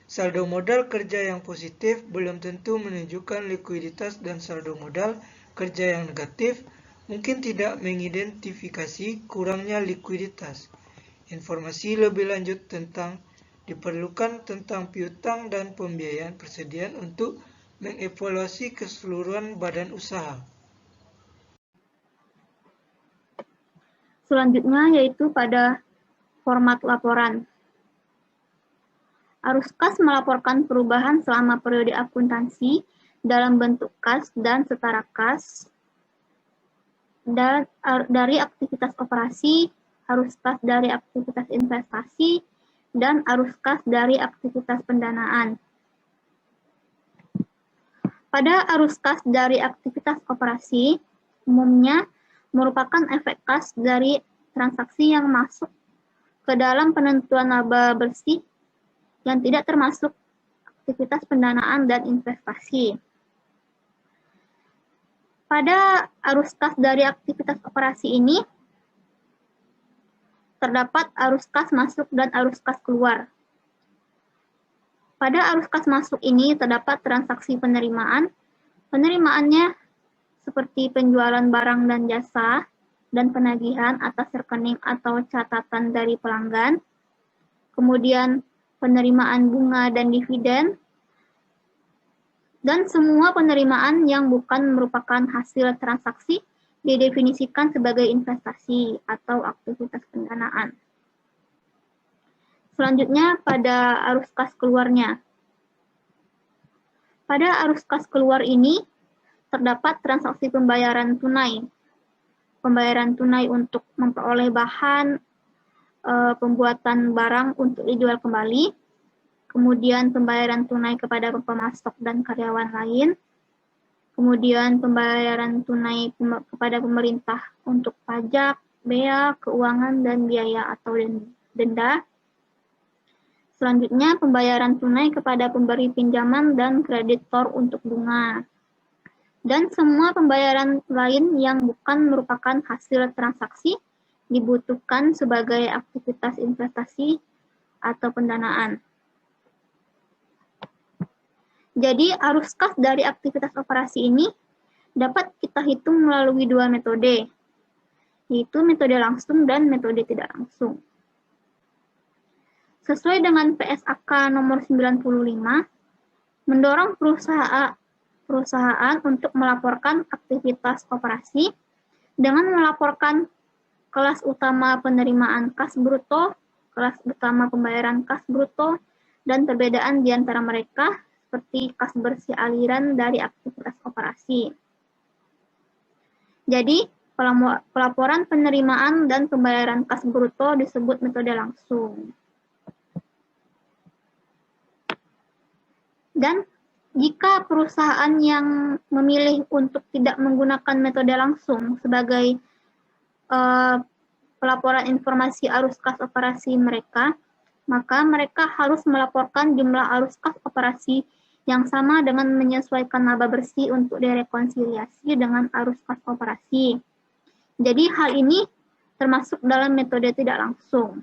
saldo modal kerja yang positif belum tentu menunjukkan likuiditas, dan saldo modal kerja yang negatif mungkin tidak mengidentifikasi kurangnya likuiditas. Informasi lebih lanjut diperlukan tentang piutang dan pembiayaan persediaan untuk mengevaluasi keseluruhan badan usaha. Selanjutnya yaitu pada format laporan. Arus kas melaporkan perubahan selama periode akuntansi dalam bentuk kas dan setara kas dan dari aktivitas operasi, arus kas dari aktivitas investasi, dan arus kas dari aktivitas pendanaan. Pada arus kas dari aktivitas operasi, umumnya merupakan efek kas dari transaksi yang masuk ke dalam penentuan laba bersih yang tidak termasuk aktivitas pendanaan dan investasi. Pada arus kas dari aktivitas operasi ini, terdapat arus kas masuk dan arus kas keluar. Pada arus kas masuk ini terdapat transaksi penerimaan. Penerimaannya seperti penjualan barang dan jasa dan penagihan atas rekening atau catatan dari pelanggan. Kemudian penerimaan bunga dan dividen, dan semua penerimaan yang bukan merupakan hasil transaksi didefinisikan sebagai investasi atau aktivitas pendanaan. Selanjutnya pada arus kas keluarnya. Pada arus kas keluar ini terdapat transaksi pembayaran tunai. Pembayaran tunai untuk memperoleh bahan pembuatan barang untuk dijual kembali. Kemudian pembayaran tunai kepada pemasok dan karyawan lain, kemudian pembayaran tunai kepada pemerintah untuk pajak, bea, keuangan, dan biaya atau denda. Selanjutnya pembayaran tunai kepada pemberi pinjaman dan kreditor untuk bunga. Dan semua pembayaran lain yang bukan merupakan hasil transaksi dibutuhkan sebagai aktivitas investasi atau pendanaan. Jadi, arus kas dari aktivitas operasi ini dapat kita hitung melalui dua metode, yaitu metode langsung dan metode tidak langsung. Sesuai dengan PSAK nomor 95, mendorong perusahaan untuk melaporkan aktivitas operasi dengan melaporkan kelas utama penerimaan kas bruto, kelas utama pembayaran kas bruto, dan perbedaan di antara mereka seperti kas bersih aliran dari aktivitas operasi. Jadi, pelaporan penerimaan dan pembayaran kas bruto disebut metode langsung. Dan jika perusahaan yang memilih untuk tidak menggunakan metode langsung sebagai pelaporan informasi arus kas operasi mereka, maka mereka harus melaporkan jumlah arus kas operasi yang sama dengan menyesuaikan laba bersih untuk direkonsiliasi dengan arus kas operasi. Jadi hal ini termasuk dalam metode tidak langsung.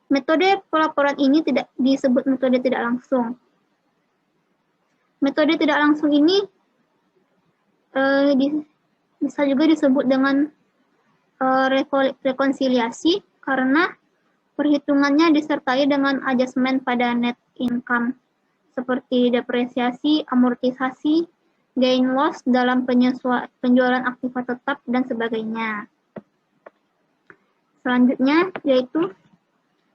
Metode pelaporan ini tidak disebut metode tidak langsung. Metode tidak langsung ini bisa juga disebut dengan rekonsiliasi karena perhitungannya disertai dengan adjustment pada net income seperti depresiasi, amortisasi, gain loss dalam penjualan aktiva tetap, dan sebagainya. Selanjutnya yaitu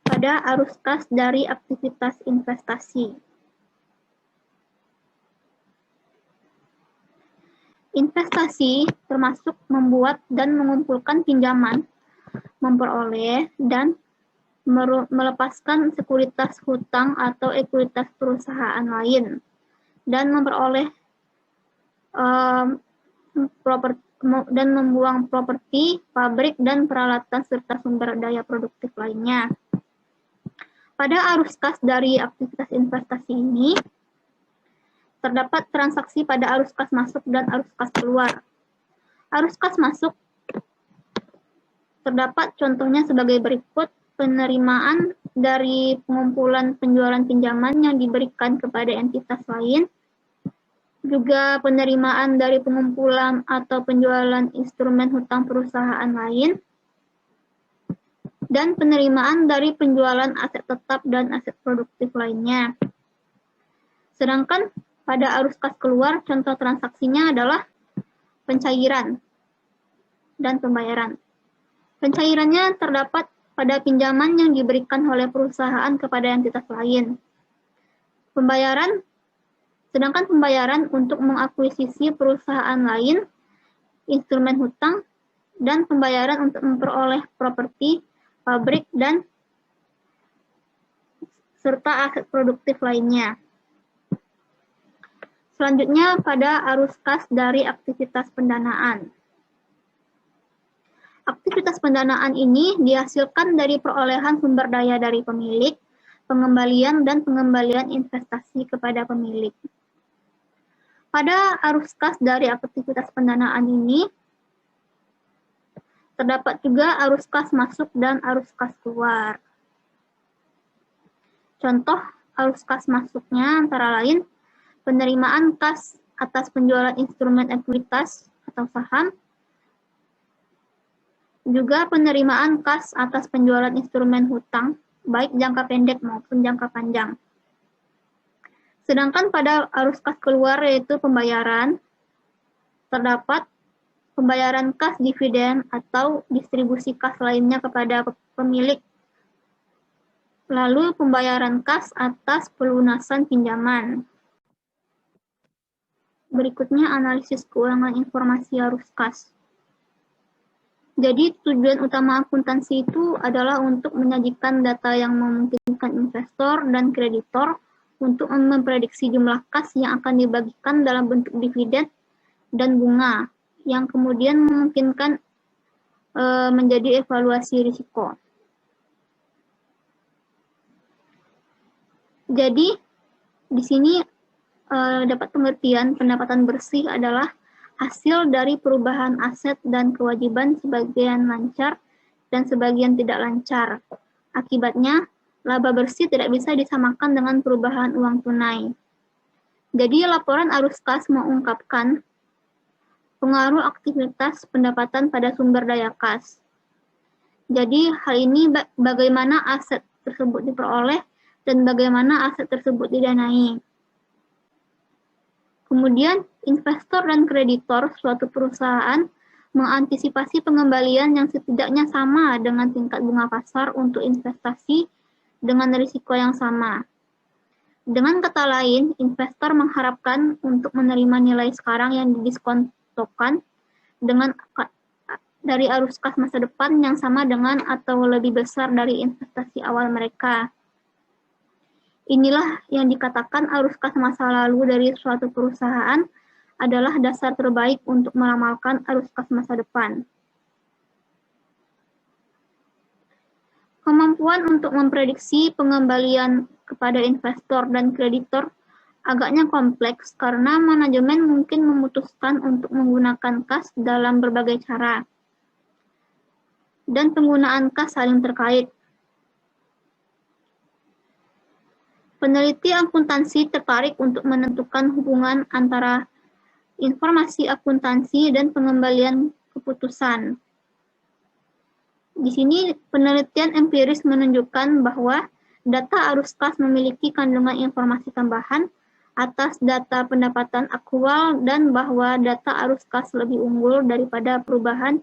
pada arus kas dari aktivitas investasi. Investasi termasuk membuat dan mengumpulkan pinjaman, memperoleh dan melepaskan sekuritas hutang atau ekuitas perusahaan lain, dan memperoleh dan membuang properti, pabrik, dan peralatan serta sumber daya produktif lainnya. Pada arus kas dari aktivitas investasi ini, terdapat transaksi pada arus kas masuk dan arus kas keluar. Arus kas masuk terdapat contohnya sebagai berikut: penerimaan dari pengumpulan penjualan pinjaman yang diberikan kepada entitas lain, juga penerimaan dari pengumpulan atau penjualan instrumen hutang perusahaan lain, dan penerimaan dari penjualan aset tetap dan aset produktif lainnya. Sedangkan pada arus kas keluar, contoh transaksinya adalah pencairan dan pembayaran. Pencairannya terdapat pada pinjaman yang diberikan oleh perusahaan kepada entitas lain. Sedangkan pembayaran untuk mengakuisisi perusahaan lain, instrumen hutang, dan pembayaran untuk memperoleh properti, pabrik, dan serta aset produktif lainnya. Selanjutnya pada arus kas dari aktivitas pendanaan. Aktivitas pendanaan ini dihasilkan dari perolehan sumber daya dari pemilik, pengembalian dan pengembalian investasi kepada pemilik. Pada arus kas dari aktivitas pendanaan ini, terdapat juga arus kas masuk dan arus kas keluar. Contoh arus kas masuknya antara lain penerimaan kas atas penjualan instrumen ekuitas atau saham, juga penerimaan kas atas penjualan instrumen hutang, baik jangka pendek maupun jangka panjang. Sedangkan pada arus kas keluar yaitu pembayaran, terdapat pembayaran kas dividen atau distribusi kas lainnya kepada pemilik, lalu pembayaran kas atas pelunasan pinjaman. Berikutnya analisis keuangan informasi arus kas. Jadi tujuan utama akuntansi itu adalah untuk menyajikan data yang memungkinkan investor dan kreditor untuk memprediksi jumlah kas yang akan dibagikan dalam bentuk dividen dan bunga, yang kemudian memungkinkan menjadi evaluasi risiko. Jadi di sini dapat pengertian pendapatan bersih adalah hasil dari perubahan aset dan kewajiban sebagian lancar dan sebagian tidak lancar. Akibatnya, laba bersih tidak bisa disamakan dengan perubahan uang tunai. Jadi, laporan arus kas mengungkapkan pengaruh aktivitas pendapatan pada sumber daya kas. Jadi, hal ini bagaimana aset tersebut diperoleh dan bagaimana aset tersebut didanai. Kemudian, investor dan kreditor suatu perusahaan mengantisipasi pengembalian yang setidaknya sama dengan tingkat bunga pasar untuk investasi dengan risiko yang sama. Dengan kata lain, investor mengharapkan untuk menerima nilai sekarang yang didiskontokan dari arus kas masa depan yang sama dengan atau lebih besar dari investasi awal mereka. Inilah yang dikatakan arus kas masa lalu dari suatu perusahaan adalah dasar terbaik untuk meramalkan arus kas masa depan. Kemampuan untuk memprediksi pengembalian kepada investor dan kreditor agaknya kompleks karena manajemen mungkin memutuskan untuk menggunakan kas dalam berbagai cara, dan penggunaan kas saling terkait. Peneliti akuntansi tertarik untuk menentukan hubungan antara informasi akuntansi dan pengembalian keputusan. Di sini penelitian empiris menunjukkan bahwa data arus kas memiliki kandungan informasi tambahan atas data pendapatan aktual dan bahwa data arus kas lebih unggul daripada perubahan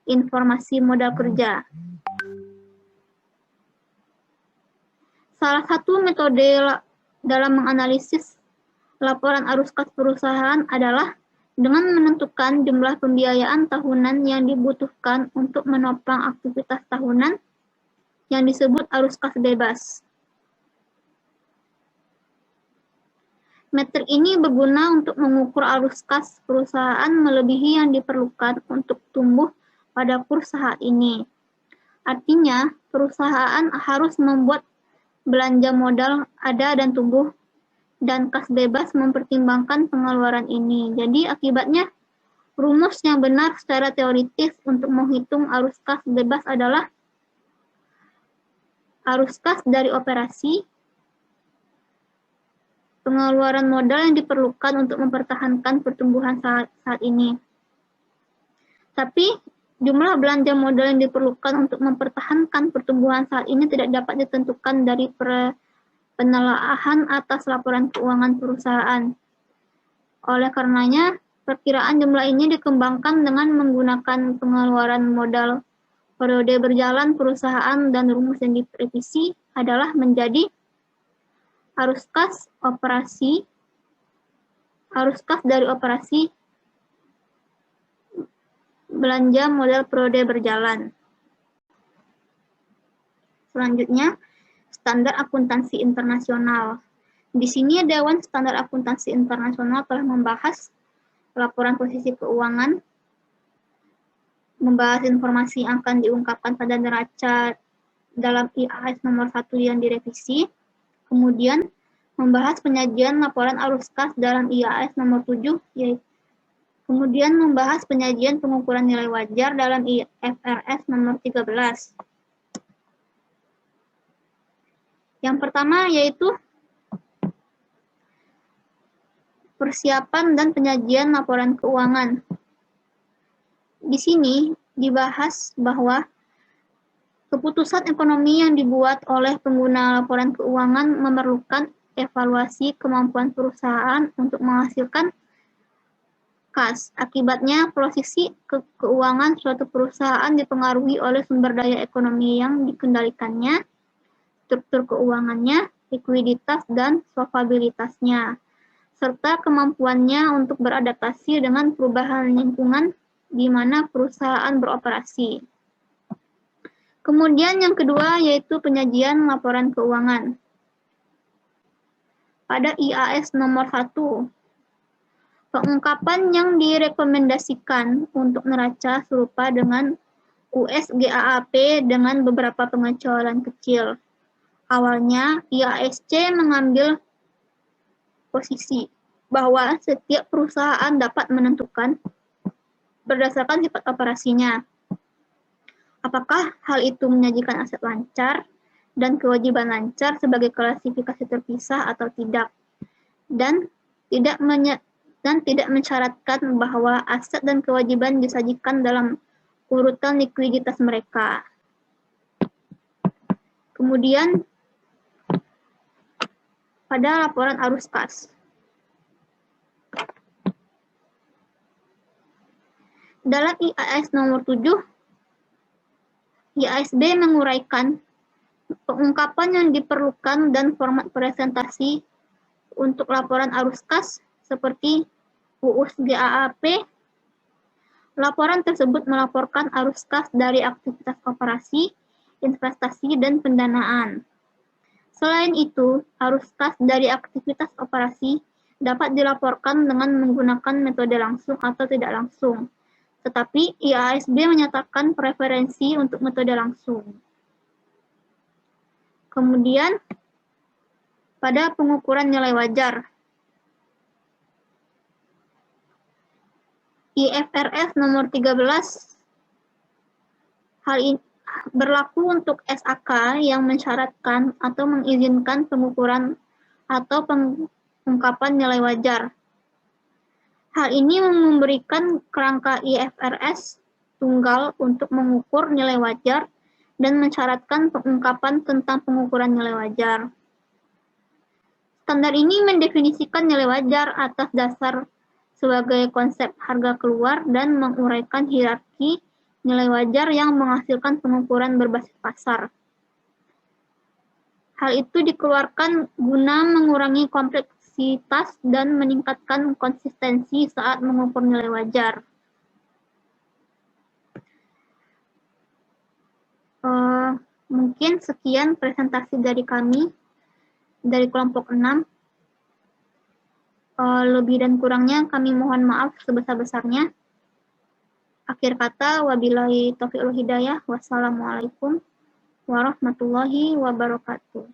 informasi modal kerja. Salah satu metode dalam menganalisis laporan arus kas perusahaan adalah dengan menentukan jumlah pembiayaan tahunan yang dibutuhkan untuk menopang aktivitas tahunan yang disebut arus kas bebas. Metrik ini berguna untuk mengukur arus kas perusahaan melebihi yang diperlukan untuk tumbuh pada kurs saat ini. Artinya, perusahaan harus membuat belanja modal ada dan tumbuh, dan kas bebas mempertimbangkan pengeluaran ini. Jadi akibatnya rumus yang benar secara teoritis untuk menghitung arus kas bebas adalah arus kas dari operasi, pengeluaran modal yang diperlukan untuk mempertahankan pertumbuhan saat ini. Tapi jumlah belanja modal yang diperlukan untuk mempertahankan pertumbuhan saat ini tidak dapat ditentukan dari penelaahan atas laporan keuangan perusahaan. Oleh karenanya, Perkiraan jumlah ini dikembangkan dengan menggunakan pengeluaran modal periode berjalan perusahaan dan rumus yang direvisi adalah menjadi arus kas dari operasi belanja modal periode berjalan. Selanjutnya, standar akuntansi internasional. Di sini Dewan Standar Akuntansi Internasional telah membahas laporan posisi keuangan, membahas informasi yang akan diungkapkan pada neraca dalam IAS nomor 1 yang direvisi, kemudian membahas penyajian laporan arus kas dalam IAS nomor 7, kemudian membahas penyajian pengukuran nilai wajar dalam IFRS nomor 13. Yang pertama yaitu persiapan dan penyajian laporan keuangan. Di sini dibahas bahwa keputusan ekonomi yang dibuat oleh pengguna laporan keuangan memerlukan evaluasi kemampuan perusahaan untuk menghasilkan kas. Akibatnya, posisi keuangan suatu perusahaan dipengaruhi oleh sumber daya ekonomi yang dikendalikannya, struktur keuangannya, likuiditas, dan solvabilitasnya, serta kemampuannya untuk beradaptasi dengan perubahan lingkungan di mana perusahaan beroperasi. Kemudian yang kedua yaitu penyajian laporan keuangan. Pada IAS nomor 1, pengungkapan yang direkomendasikan untuk neraca serupa dengan USGAAP dengan beberapa pengecualian kecil. Awalnya, IASC mengambil posisi bahwa setiap perusahaan dapat menentukan berdasarkan sifat operasinya, apakah hal itu menyajikan aset lancar dan kewajiban lancar sebagai klasifikasi terpisah atau tidak, dan tidak mensyaratkan bahwa aset dan kewajiban disajikan dalam urutan likuiditas mereka. Kemudian pada laporan arus kas. Dalam IAS nomor 7, IASB menguraikan pengungkapan yang diperlukan dan format presentasi untuk laporan arus kas seperti UUSGAAP. Laporan tersebut melaporkan arus kas dari aktivitas operasi, investasi, dan pendanaan. Selain itu, arus kas dari aktivitas operasi dapat dilaporkan dengan menggunakan metode langsung atau tidak langsung. Tetapi IASB menyatakan preferensi untuk metode langsung. Kemudian, pada pengukuran nilai wajar, IFRS nomor 13, hal ini berlaku untuk SAK yang mensyaratkan atau mengizinkan pengukuran atau pengungkapan nilai wajar. Hal ini memberikan kerangka IFRS tunggal untuk mengukur nilai wajar dan mensyaratkan pengungkapan tentang pengukuran nilai wajar. Standar ini mendefinisikan nilai wajar atas dasar sebagai konsep harga keluar dan menguraikan hierarki nilai wajar yang menghasilkan pengukuran berbasis pasar. Hal itu dikeluarkan guna mengurangi kompleksitas dan meningkatkan konsistensi saat mengukur nilai wajar. Mungkin sekian presentasi dari kami, dari kelompok 6. Lebih dan kurangnya kami mohon maaf sebesar-besarnya. Akhir kata, wabillahi taufiq wal hidayah. Wassalamualaikum warahmatullahi wabarakatuh.